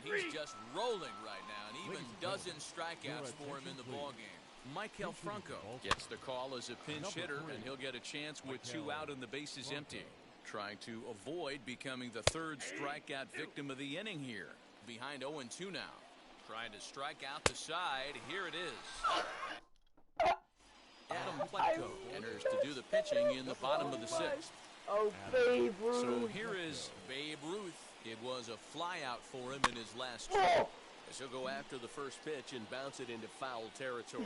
He's just rolling right now, and even dozen strikeouts for him in the ballgame. Michael Franco gets the call as a pinch hitter, and he'll get a chance with 2 out and the bases empty. Trying to avoid becoming the 3rd strikeout victim of the inning here. Behind 0-2 now. Trying to strike out the side. Here it is. Adam Pletko enters to do the pitching in the bottom of the 6th. Oh, Babe Ruth. So here is Babe Ruth. It was a flyout for him in his last trip. As he'll go after the first pitch and bounce it into foul territory.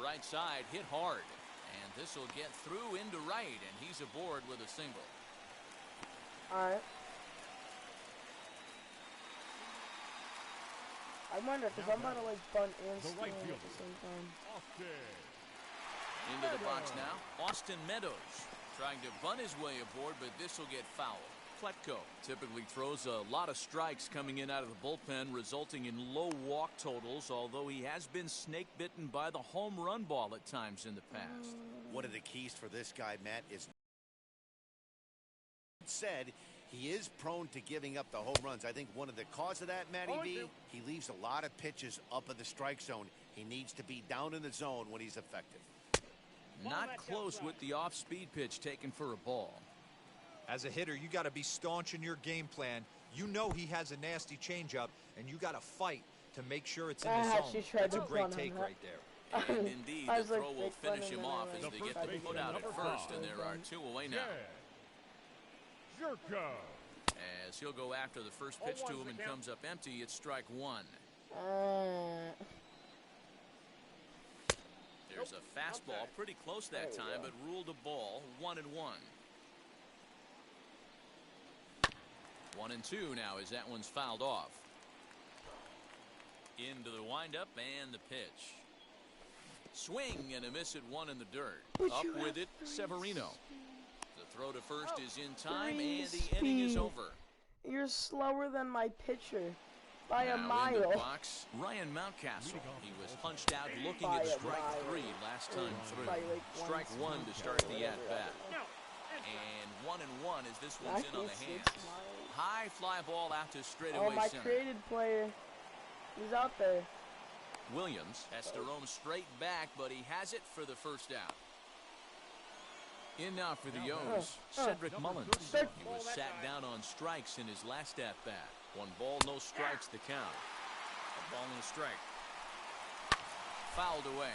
Right side hit hard. And this will get through into right, and he's aboard with a single. All right. I wonder, because I'm about to, like, bunt and steal at the same time. Into the box now, Austin Meadows. Trying to bunt his way aboard, but this will get foul. Pletko typically throws a lot of strikes coming in out of the bullpen, resulting in low walk totals, although he has been snake-bitten by the home run ball at times in the past. One of the keys for this guy, Matt, is said he is prone to giving up the home runs. I think one of the cause of that, Matty B, he leaves a lot of pitches up in the strike zone. He needs to be down in the zone when he's effective. Not close with the off-speed pitch taken for a ball. As a hitter, you got to be staunch in your game plan. You know he has a nasty changeup, and you got to fight to make sure it's in the zone. That's a great take right there. And indeed, the throw will finish him off as they get the put out at first, and there are 2 away now. As he'll go after the first pitch to him and comes up empty, it's strike 1. There's a fastball pretty close that time, but ruled a ball. 1-1. 1-2 now as that one's fouled off. Into the windup and the pitch. Swing and a miss at 1 in the dirt. Up with it, Severino. The throw to first is in time, and the inning is over. You're slower than my pitcher by a now mile. In the box, Ryan Mountcastle. He was punched out looking at strike 3 last time through. Strike 1 to start the at-bat. And 1-1 as this one's in on the hands. High fly ball out to straightaway my center. created player. He's out there. Williams has to roam straight back, but he has it for the first out. In now for the O's, Cedric Mullins. He was sat down on strikes in his last at-bat. 1 ball, no strikes to count. A ball and a strike. Fouled away.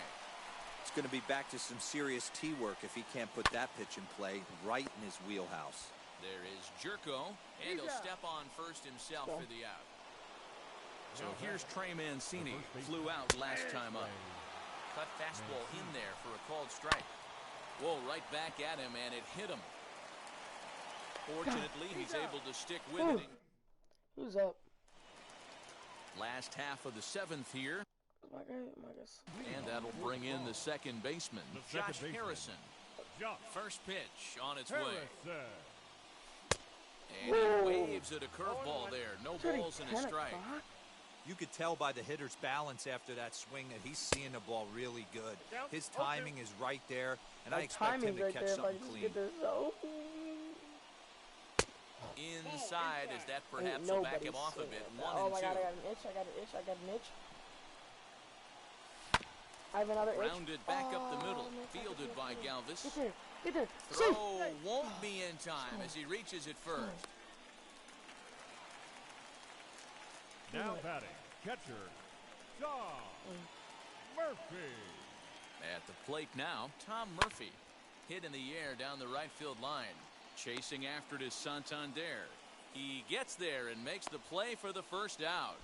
It's going to be back to some serious tee work if he can't put that pitch in play right in his wheelhouse. There is Jerko, and he'll step on first himself for the out. So here's Trey Mancini. Flew out last time up. Cut fastball in there for a called strike. Whoa, right back at him, and it hit him. Fortunately, he's able to stick with it. Who's up? Last half of the 7th here. And that'll bring in the second baseman, Josh Harrison. First pitch on its way. And he waves at a curveball there. No balls and a strike. You could tell by the hitter's balance after that swing that he's seeing the ball really good. His timing is right there, and I expect him to catch something clean. Inside, as that perhaps will back him off a bit. 1-2. Oh my God, I got an itch. I got an itch. I have another itch. Rounded back up the middle, fielded by Galvis. Get there. Throw won't be in time as he reaches it first. Now batting, catcher, Tom Murphy. At the plate now, Tom Murphy. Hit in the air down the right field line. Chasing after it is Santander. He gets there and makes the play for the first out.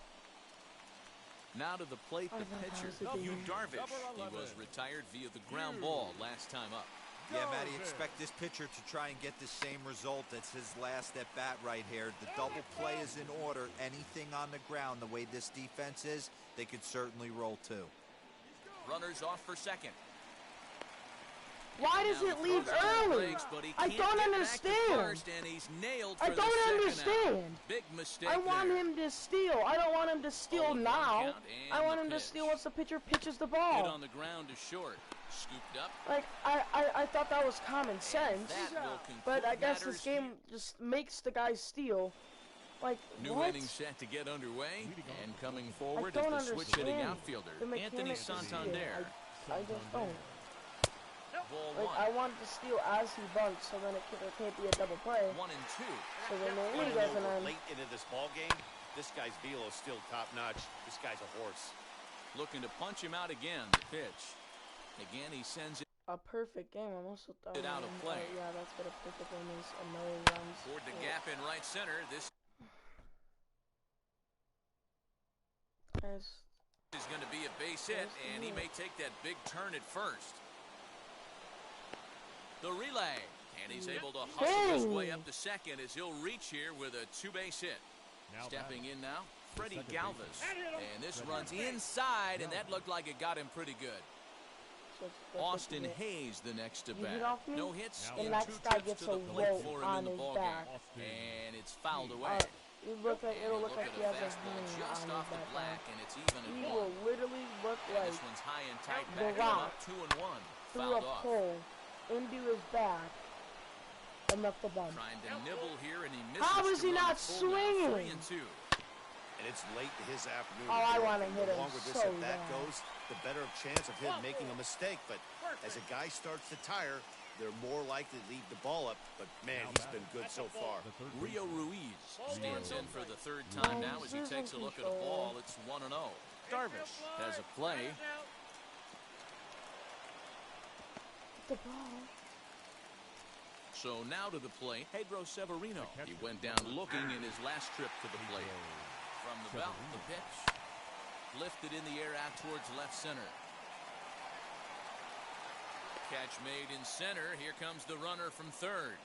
Now to the plate, the pitcher, Yu Darvish. He was retired via the ground ball last time up. Yeah, Matty, expect this pitcher to try and get the same result as his last at-bat right here. The double play is in order. Anything on the ground, the way this defense is, they could certainly roll too. Runners off for second. Why does it leave early? I don't understand. I don't understand. Big mistake. I want him to steal. I don't want him to steal now. I want him to steal once the pitcher pitches the ball. Hit on the ground is short. Scooped up. Like, I thought that was common sense. But I guess this game just makes the guy steal Like, New what? inning set to get underway, and coming I forward is don't the switch-hitting understand outfielder, the Anthony mechanics of steal. Santander. I just don't. Ball Like, one. I wanted to steal as he bunts, so then there can't be a double play. 1 and 2. So then the Even inning though doesn't we're end. late into this ball game, this guy's velo is still top-notch. This guy's a horse. Looking to punch him out again. The pitch. Again, he sends it A perfect game. I'm also thought out of play. yeah, that's what a perfect game is. A no runs. toward the gap in right center. This Guys, is going to be a base hit, and he may take that big turn at first. The relay, and he's able to hustle his way up to second as he'll reach here with a two-base hit. Stepping in now, Freddie Galvis, and this runs inside, and that looked like it got him pretty good. Austin Hayes the next to bat. No hits the in next 2 guy trips gets to the a plate rope for him on in the his ball back. game, and it's fouled away. It'll look like Look he at has a a fastball hang just on off his the back. black, and it's even He at will 1. literally look And like this one's high and tight, The back him Rock up 2 and 1. threw a Fouled off. pole into his back and left the bump. Trying to nibble here, and he misses. How is to he run not it full now, swinging? 3 and 2. And it's late to his afternoon. Oh, I want to hit The him longer this so at-bat bad. goes, the better chance of him making a mistake. But as a guy starts to tire, they're more likely to leave the ball up. But, man, he's been good so far. Rio Ruiz stands in for the 3rd time now as he takes a look at a ball. It's 1-0. Darvish has a play. The ball. So now to the plate, Pedro Severino. He went down looking in his last trip to the plate. From the belt, the pitch. Lifted in the air out towards left center. Catch made in center. Here comes the runner from third.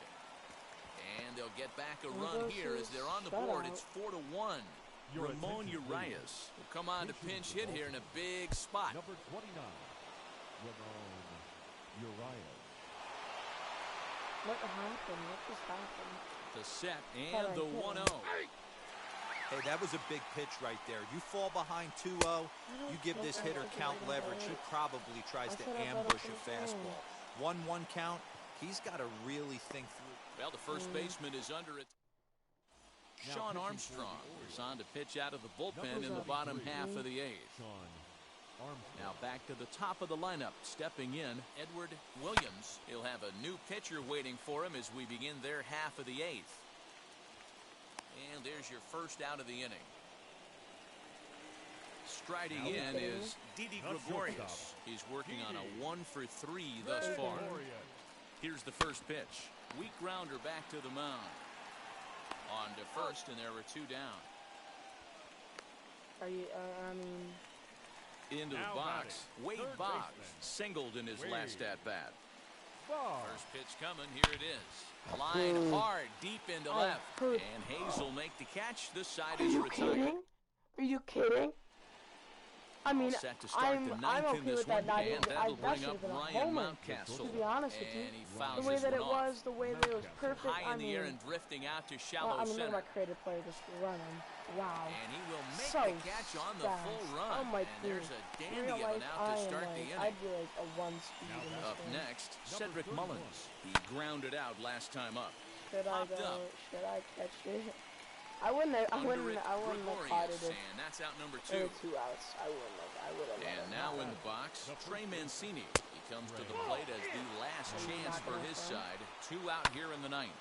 And they'll get back a run here as they're on the board. It's 4-1. Ramon Urias will come on to pinch hit here in a big spot. Number 29, Ramon Urias. What happened? What just happened? The set and the 1-0. Hey, that was a big pitch right there. You fall behind 2-0, you give this hitter count leverage. He probably tries to ambush a fastball. 1-1 count, he's got to really think through. Well, the first baseman is under it. Sean Armstrong is on to pitch out of the bullpen in the bottom half of the 8th. Now back to the top of the lineup. Stepping in, Edward Williams. He'll have a new pitcher waiting for him as we begin their half of the 8th. And there's your first out of the inning. Striding in is Didi Gregorius. He's working on a 1 for 3 thus far. Here's the first pitch. Weak grounder back to the mound. On to first, and there were 2 down. Are you, I mean... Into the box. Wade Boggs singled in his last at-bat. First pitch coming. Here it is. Line hard, deep into left. And Hayes will make the catch. This side is retired. Kidding? Are you kidding? I mean, Set to start the I'm ninth in okay this with that. one, Not and even, that'll that bring should up have been a Ryan homer. Mountcastle. To be honest with you, And he fouls the way this that one it off. was, the way that it was perfect. High in the air mean, and drifting out to well, shallow I mean, look center. at my creative player just running. Wow. And he will make So the catch on the fast. full run. Oh my And there's a goodness. dandy Real of an life, out to I am start the like, inning. I'd be like a 1 speed in this Up game. next, Cedric Mullins. He grounded out last time up. Should I Popped go? up. Should I catch it? I wouldn't have caught it Gregorius, if and that's out number there 2. were 2 outs. I would have. And now in the box, Trey Mancini. He comes to the plate as the last chance for his side. 2 out here in the 9th.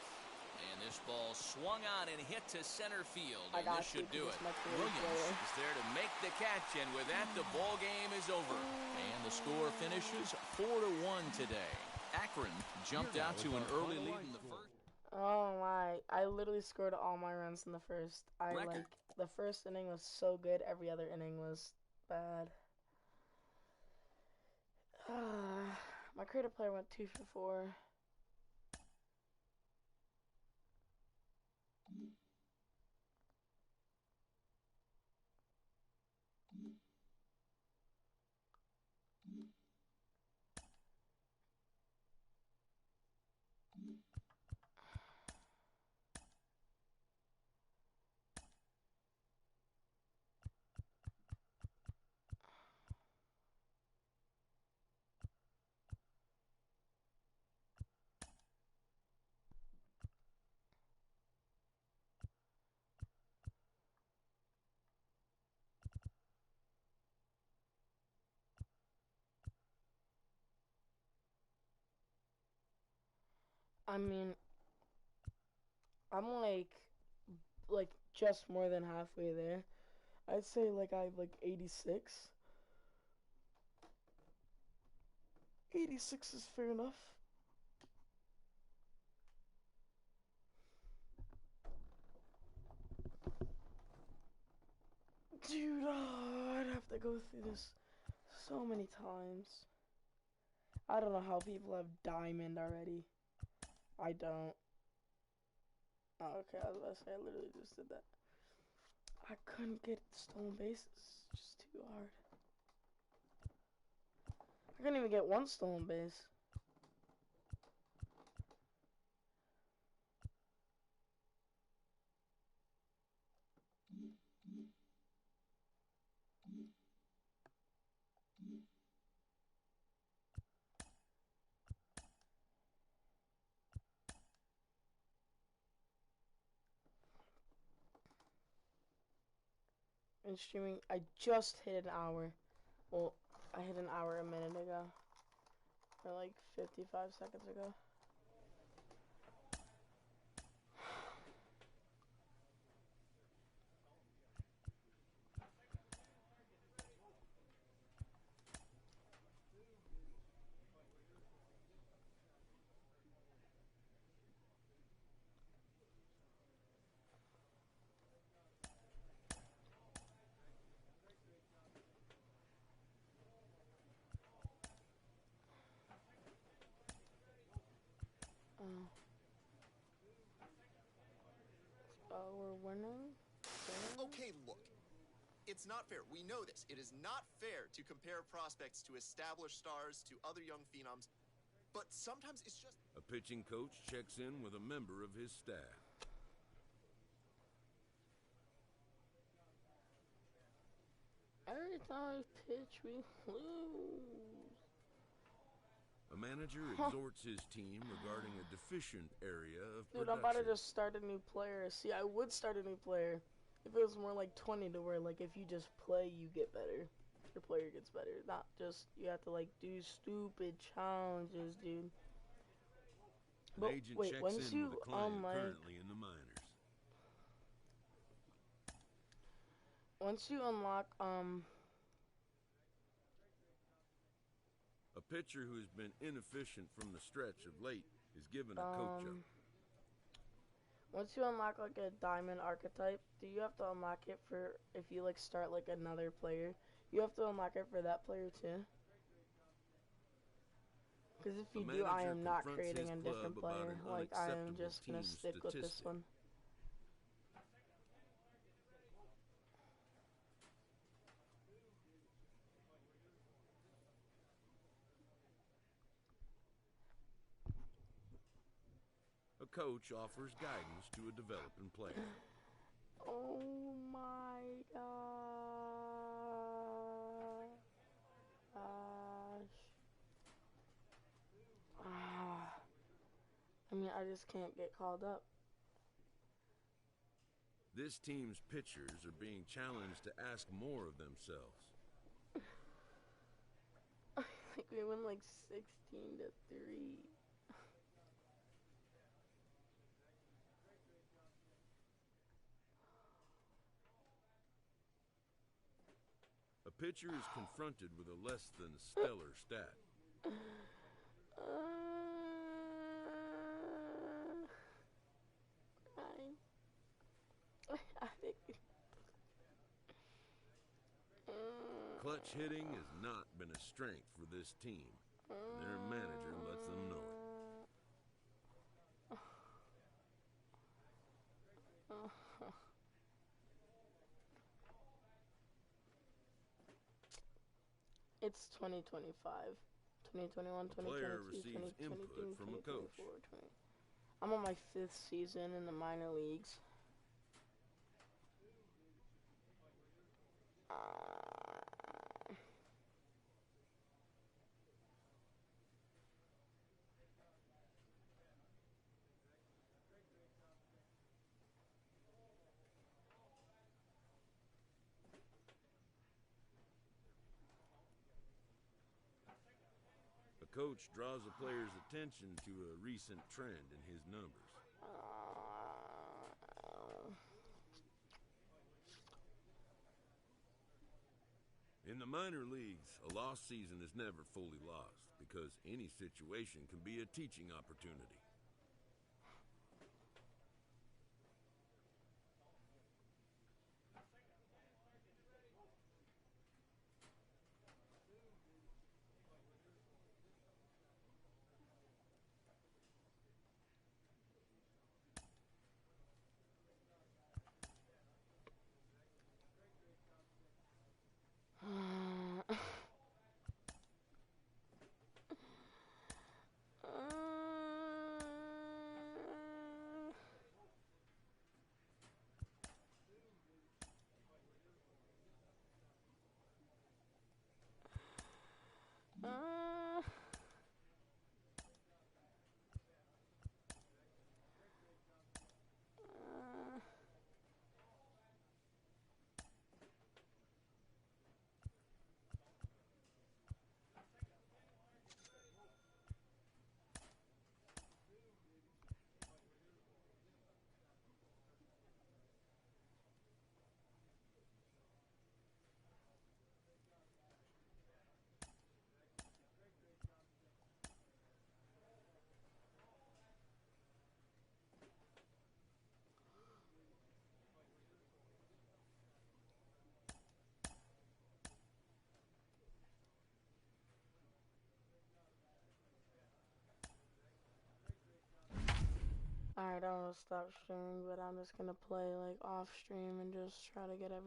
And this ball swung on and hit to center field, and this should do it. Williams is there to make the catch, and with that, the ball game is over. And the score finishes 4-1 today. Akron jumped out to an early lead in the first. Oh my, I literally scored all my runs in the first. The first inning was so good, every other inning was bad. My creative player went 2 for 4. I mean, I'm like just more than halfway there. I'd say like I have like 86. 86 is fair enough. Dude, I'd have to go through this so many times. I don't know how people have diamond already. I don't. Oh, okay, I was about to say, I literally just did that. I couldn't get stolen bases. It's just too hard. I couldn't even get one stolen base. In streaming, I just hit an hour. Well, I hit an hour a minute ago. Or like 55 seconds ago. We're winning. Okay, look. It's not fair. We know this. It is not fair to compare prospects to established stars, to other young phenoms. But sometimes it's just... A pitching coach checks in with a member of his staff. Every time I pitch, we lose. A manager exhorts his team regarding a deficient area of production. Dude, I'm about to just start a new player. See, I would start a new player if it was more like 20 to where, like, if you just play, you get better. Your player gets better. Not just, you have to, like, do stupid challenges, dude. An agent checks once in you with a client currently in the minors. Once you unlock, A pitcher who has been inefficient from the stretch of late is given a coach up. Once you unlock like a diamond archetype, do you have to unlock it for if you like start like another player? You have to unlock it for that player too. Because if you do, I am not creating a different player. Like I am just gonna stick with this one. A coach offers guidance to a developing player. Oh my gosh. I mean, I just can't get called up. This team's pitchers are being challenged to ask more of themselves. I think we win like 16-3. A pitcher is confronted with a less than stellar stat. Clutch hitting has not been a strength for this team. Their manager lets them know it. It's 2025, 2021, 2022, receives input from a coach. I'm on my 5th season in the minor leagues. A coach draws the player's attention to a recent trend in his numbers. In the minor leagues, a lost season is never fully lost because any situation can be a teaching opportunity. Alright, I don't want to stop streaming, but I'm just gonna play like off stream and just try to get everything.